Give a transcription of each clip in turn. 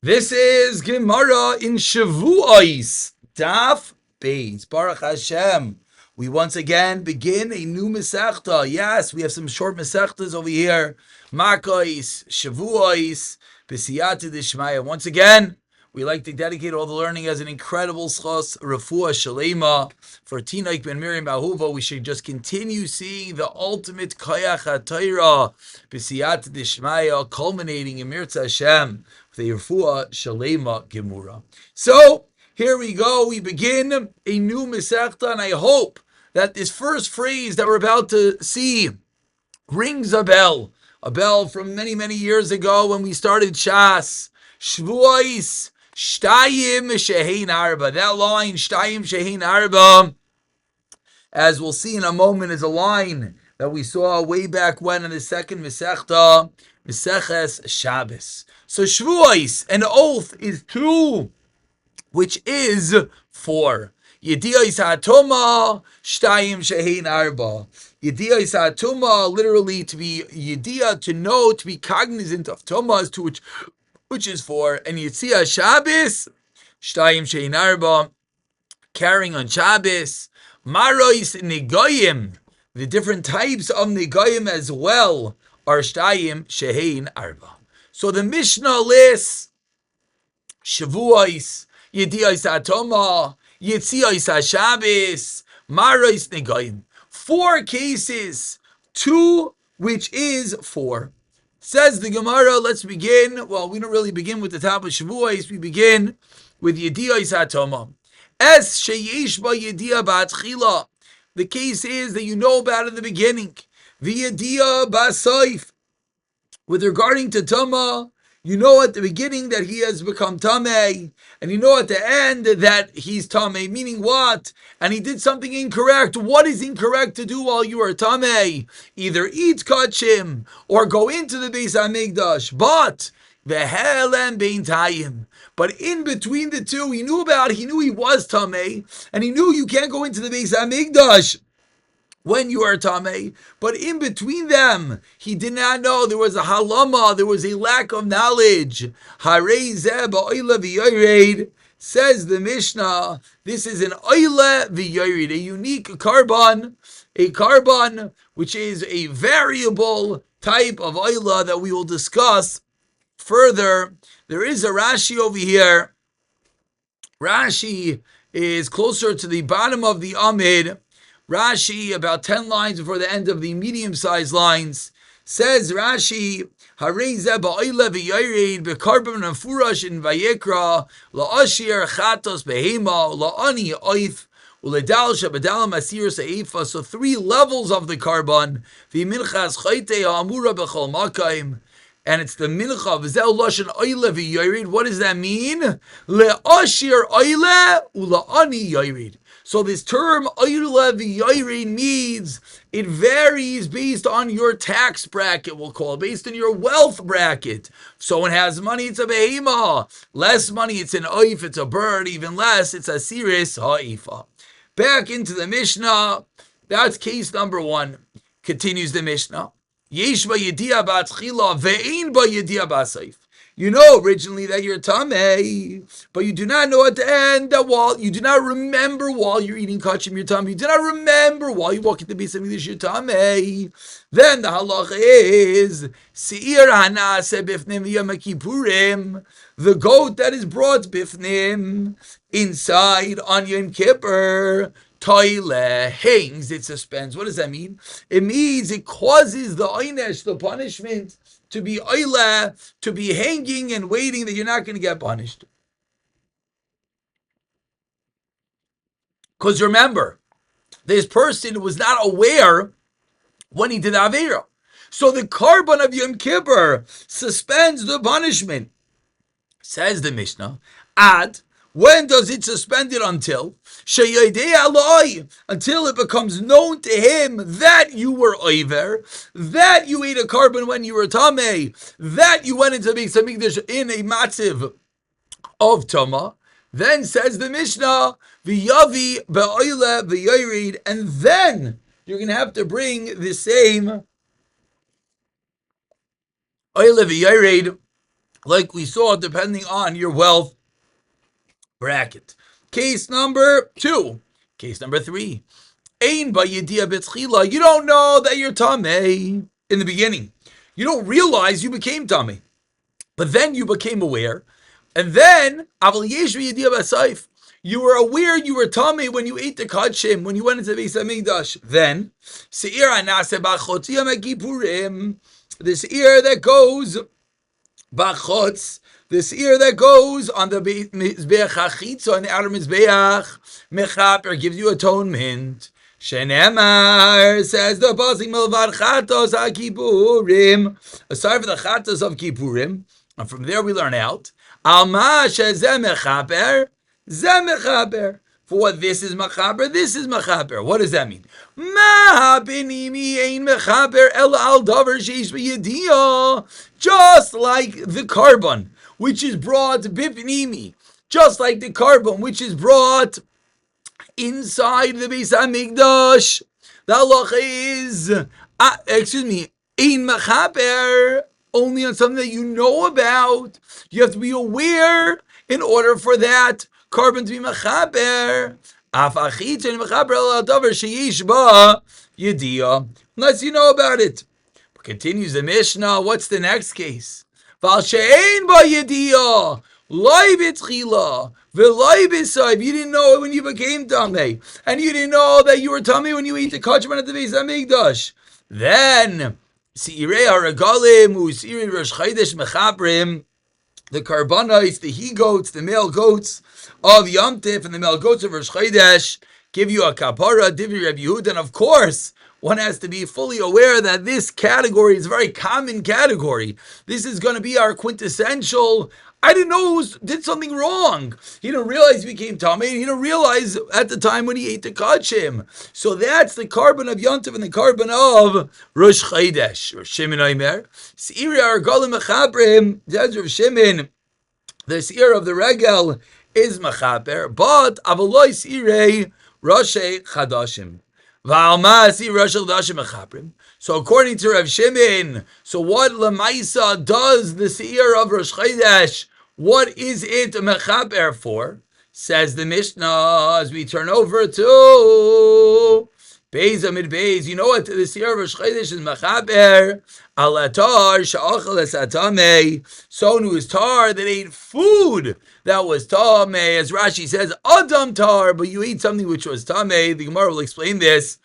This is Gemara in Shavuos, Daf Beis. Baruch Hashem. We once again begin a new Masechta. Yes, we have some short Masechtas over here. Makos, Shavuos, B'siyata D'Shmaya. Once again, we like to dedicate all the learning as an incredible schos, Refuah Shalema, for Tinok ben Miriam Ahuva. We should just continue seeing the ultimate Koyach HaTorah, B'siyata D'Shmaya, culminating in Mirza Hashem, the Refuah Shalema Gemura. So, here we go. We begin a new Masechta, and I hope that this first phrase that we're about to see rings a bell from many, many years ago when we started Shas. Shavuos, Shtayim Shehein Arba. That line, Shtayim Shehein Arba, as we'll see in a moment, is a line that we saw way back when in the second Masechta, Maseches Shabbos. So Shavuos, an oath, is two, which is four. Yediyos HaToma, Shtayim Shehein Arba. Yediyos HaToma, literally to be Yediyah, to know, to be cognizant of Toma, to which is four. And Yitzia Shabbos, Shtayim Shehein Arba, carrying on Shabbos. Marois Negoyim, the different types of Negoyim as well, are Shtayim Shehein Arba. So the Mishnah lists Shavuos, Yediyos HaToma, Yitzios HaShabbos, Marois Negoyim. Four cases, two which is four. Says the Gemara, let's begin. Well, we don't really begin with the top of Shavuos, we begin with Yediyos HaToma. Es sheyesh ba yediyah ba'atchila. The case is that you know about in the beginning. V'yediyah ba'soif. With regarding to Tama, you know at the beginning that he has become Tameh, and you know at the end that he's Tameh, meaning what? And he did something incorrect. What is incorrect to do while you are Tameh? Either eat kachim, or go into the Beis HaMikdash, but Vehelem bein tayim. But in between the two, he knew he was Tameh, and he knew you can't go into the Beis HaMikdash when you are Tameh, but in between them, he did not know. There was a halama, there was a lack of knowledge. Harei zeh ba'oila v'yored, says the Mishnah, this is an oila v'yored, a unique carbon, which is a variable type of oila that we will discuss further. There is a Rashi over here. Rashi is closer to the bottom of the Amid. Rashi, about 10 lines before the end of the medium-sized lines, says Rashi, Harei zeh ba'oila v'yored b'karbon mefurash in Vayikra la'ashir chatos behema la'ani oif u'ledal shabadal masir se'ifa. So three levels of the carbon. V'minchas chayte ha'amura b'chol makayim. And it's the mincha v'zeh lashon oila v'yored. What does that mean? Le'ashir oila u'la'ani yored. So this term oila v'yored means it varies based on your tax bracket, we'll call it, based on your wealth bracket. If someone has money, it's a behema. Less money, it's an oif, it's a bird. Even less, it's a siris ha'ifa. Back into the Mishnah. That's case number one. Continues the Mishnah. Yesh ba yediyah ba'atchila ve'ein ba yediyah ba'asayif. You know originally that you're Tameh, but you do not know at the end that while you do not remember while you're eating kachim you're Tameh. You do not remember while you walk into the Beis HaMikdash you're Tameh. Then the halacha is Seir hanase bifnim yom kippurim, the goat that is brought bifnim inside on Yom Kippur. Toile hangs, it suspends. What does that mean? It means it causes the einesh, the punishment, to be oile, to be hanging and waiting that you're not going to get punished. Because remember, this person was not aware when he did Aveira. So the carbon of Yom Kippur suspends the punishment. Says the Mishnah, when does it suspend it until? Until it becomes known to him that you were over, that you ate a carbon when you were tamei, that you went into Beis HaMikdash in a matziv of tama. Then says the Mishnah, v'yavi ba'oile v'yored, and then you're going to have to bring the same oile v'yored like we saw, depending on your wealth bracket. Case number 2. Case number 3. Ein ba'yediyah b'tchila. You don't know that you're tamei in the beginning. You don't realize you became tamei. But then you became aware. And then, you were aware you were tummy when you ate the kachim, when you went into the Beis Hamikdash. Then, the seir that goes bachotz, the seir that goes on the mizbeach hachitza, on the outer mizbeach, mechaper, gives you atonement. Shenemar, says the pasuk, melvad chatos ha-kippurim, aside from the chatos of kippurim, and from there we learn out, alma shezeh mechaper, zeh mechaper. For what this is mechaper, this is mechaper. What does that mean? Ma benimi ein mechaper el al davar sheish b'yediyah. Just like the carbon, which is brought bipnimi, just like the carbon, which is brought inside the Beis Hamikdash. The halacha is, ein mechaper, only on something that you know about. You have to be aware in order for that carbon to be mechaper. Unless you know about it. But continues the Mishnah, what's the next case? You didn't know it when you became tamei, and you didn't know that you were tamei when you eat the kachman at the Beis Hamikdash. Then seirei haragalim u'seirei rosh chodesh mechaprim, the karbanos, the he goats, the male goats of Yom Tif and the male goats of Rosh Chodesh give you a kapara, divri Rabbi Yehuda, and of course, one has to be fully aware that this category is a very common category. This is going to be our quintessential. I didn't know who did something wrong. He didn't realize he became tamei. He didn't realize at the time when he ate the kachim. So that's the carbon of Yom Tov and the carbon of Rosh Chodesh. Rav Shimon Omer, Seiri Argalim Mechabrim. That's Rav Shimon. The seir of the regel is mechaper, but avaloi seirei Roshei Chadashim. So according to Rav Shimon, so what Lamaisa does the seir of Rosh Chodesh? What is it mechaper for? Says the Mishnah as we turn over to Beis Amid Beis. You know what the seir of Rosh Chodesh is mechaper? Alatar sha'achal esatamei. Someone who is tar that ate food that was tamei, as Rashi says, adam tar, but you ate something which was tamei. The Gemara will explain this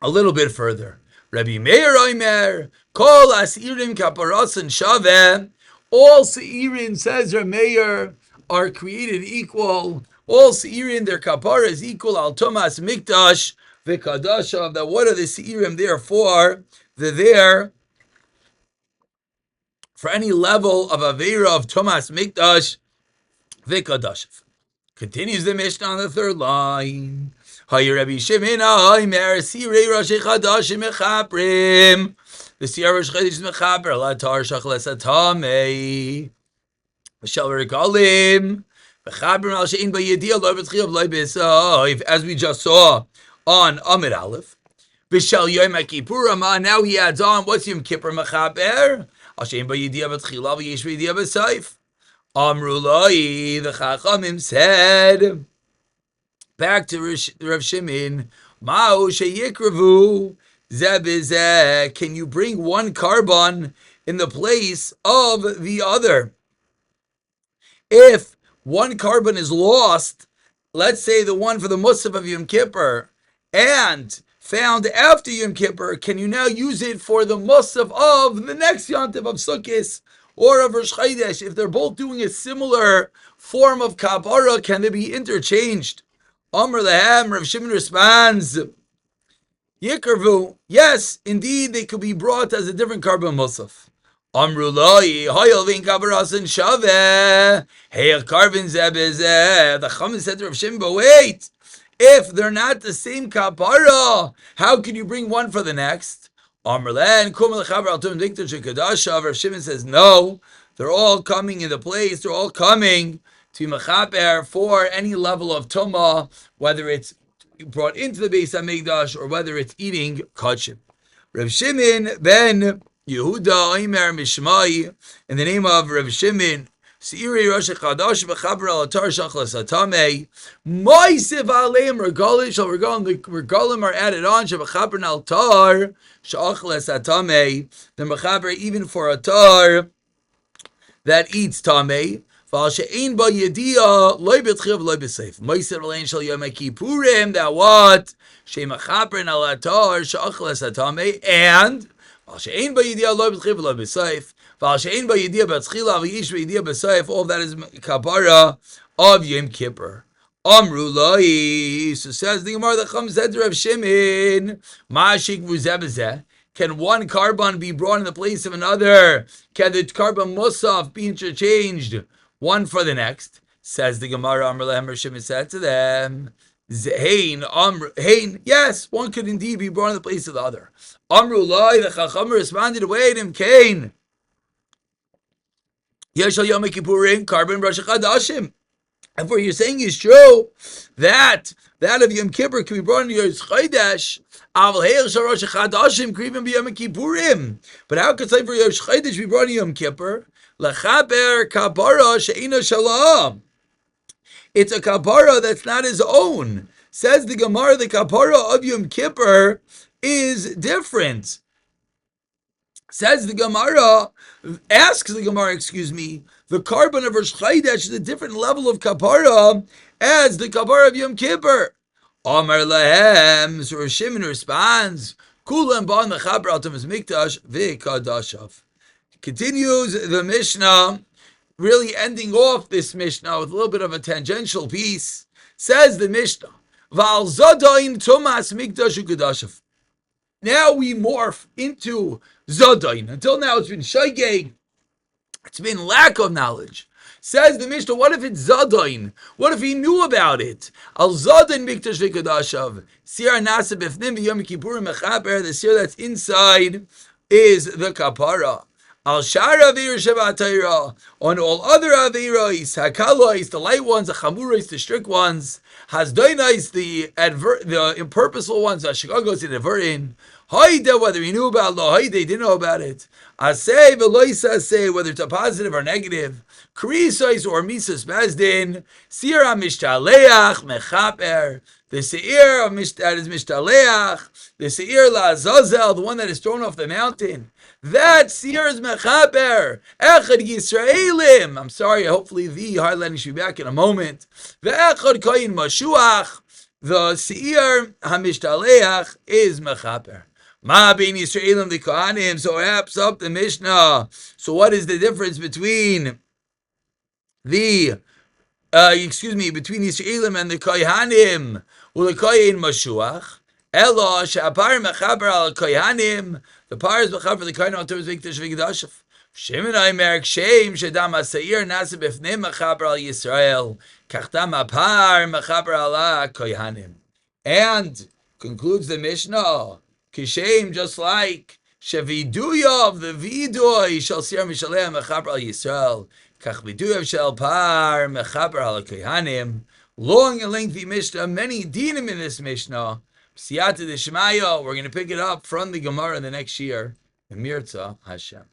a little bit further. Rabbi Meir Omer, kol asirim kaparasan shaveh. All seirin, says Rabbi Meir, are created equal. All seirin, their kapara is equal. Al tomas mikdash v'kadashav. That what are the seirim there for? They're there for any level of avera of tomas mikdash v'kadashav. Continues the Mishnah on the third line. Rabbi Shimon Omer, Sirei Roshei Chadashim Mechaprim. The Sirei Rosh Chodesh Mechaper, Latar Shachal Esatamei. Mishal Regalim. Mechaprim Al Shein B'Yediyah Lo B'Tchiyav Lo B'Soif. As we just saw on Amid Aleph. B'Shal Yom HaKippurim. Now he adds on, what's Yom Kippur Mechaper? Al Shein B'Yediyah B'Tchiyav V'Yesh B'Yediyah B'Soif. Amrulai, the Chachamim said, back to Rav Shimon, Ma'u sheyikravu zeh. Can you bring one carbon in the place of the other? If one carbon is lost, let's say the one for the Musaf of Yom Kippur, and found after Yom Kippur, can you now use it for the Musaf of the next Yom Tov of Sukkot or of Rosh Chodesh? If they're both doing a similar form of kapara, can they be interchanged? Amr lehem, Rav Shimon responds, Yikarvu, yes, indeed, they could be brought as a different carbon musaf. Amru loi, hoyel v'in kabarasan shaveh, heir carbon zebezeh. The Chacham said to Rav Shimon, but wait, if they're not the same kapara, how can you bring one for the next? Amr lehem, kum lechaber al tum diktur shekadashav. Rav Shimon says, no, they're all coming in the place, they're all coming to mechaper for any level of tumah, whether it's brought into the Beis Hamikdash or whether it's eating kachim. Rav Shimon ben Yehuda Omer Mishmai, in the name of Rav Shimon, Seiri Rosh Chadash Mechaber Al Atar Shachlas Atame, Moisiv Aleim Regalim Shal Regalim. The Regalim are added on Shemechaber Al Atar Shachlas Atame. The Mechaber even for Atar that eats Tamei. She'ein ba yediyah loy b'tchiv loy b'seif. Moisiv Aleim Shal Yom Kippurim. That what Shemechaber Al Atar Shachlas Atame and all of that is kapara of Yom Kippur. Amrulai. So says the Gemara that comes said to Rav Shimon, can one carbon be brought in the place of another? Can the carbon musaf be interchanged one for the next? Says the Gemara, Amrulai, Rav Shimon said to them, Hein, yes, one could indeed be brought in the place of the other. Amrulai, the Chacham responded, wait him, Cain. Yeshal Yom Kippurim, carbon Rosh Chadashim. And for you're saying is true that of Yom Kippur can be brought into Rosh Chodesh. Aval Heil Shal Rosh Chadashim can even be Yom Kippurim. But how could say for Rosh Chodesh be brought into Yom Kippur? Lachaber kapara she'ina shalom. It's a kapara that's not his own. Says the Gemara, the kapara of Yom Kippur is different. Says the Gemara, asks the Gemara, the carbon of Rosh Chodesh is a different level of kapara as the kapara of Yom Kippur. Amar lahem, so Rosh Shimon responds, Kulam ban mechaber al tamas mikdash v'kadashav. Continues the Mishnah, really ending off this Mishnah with a little bit of a tangential piece. Says the Mishnah, Val Zadain Tumas Mikdash Ukadashav. Now we morph into Zadain. Until now it's been Shaygeg. It's been lack of knowledge. Says the Mishnah, what if it's Zadain? What if he knew about it? Al Zadain Mikdash Ukadashav. Sir Nasa Befnim Yom Kippurim Mechaber. The sir that's inside is the kapara. Al Shar Avir Shabbatayra, on all other Avirais, Hakalois, the light ones, the Chamurais, the strict ones, Hasdoinais, the impurposeful ones, Ashikagos, the Advertin, Haida, whether he knew about Lo Haida, he didn't know about it, Asay, Veloisa Asay, whether it's a positive or negative, Krisais or Misas Bezdin, Sir HaMishtaleach, Mechaper, the Seir of that is Mishtaleach, the Seir La Azazel, the one that is thrown off the mountain. That seir is mechaber. Echad Yisraelim. I'm sorry, hopefully the highlighting should be back in a moment. Ve'echad koyin mashuach. The seir hamishtalech is mechaber. Ma bein Yisraelim the kohanim. So wraps up the Mishnah. So what is the difference between between Yisraelim and the kohanim? Well, the koyin mashuach. Elo she'apar mechaber al kohanim. The par is mechaber for the kohen on terms of mikdash v'kedashav. Shimon Aimer kshem shedam aseir nasa b'fnim mechaber al Yisrael kachtam apar mechaber ala kohanim. And concludes the Mishnah, kishem just like sheviduyav the vidoy shall sir mishaleh mechaber al Yisrael kach viduyav shel par mechaber al kohanim. Long and lengthy Mishnah, many dinim in this Mishnah. Siyata Deshmaya, we're going to pick it up from the Gemara in the next year. Mirza Hashem.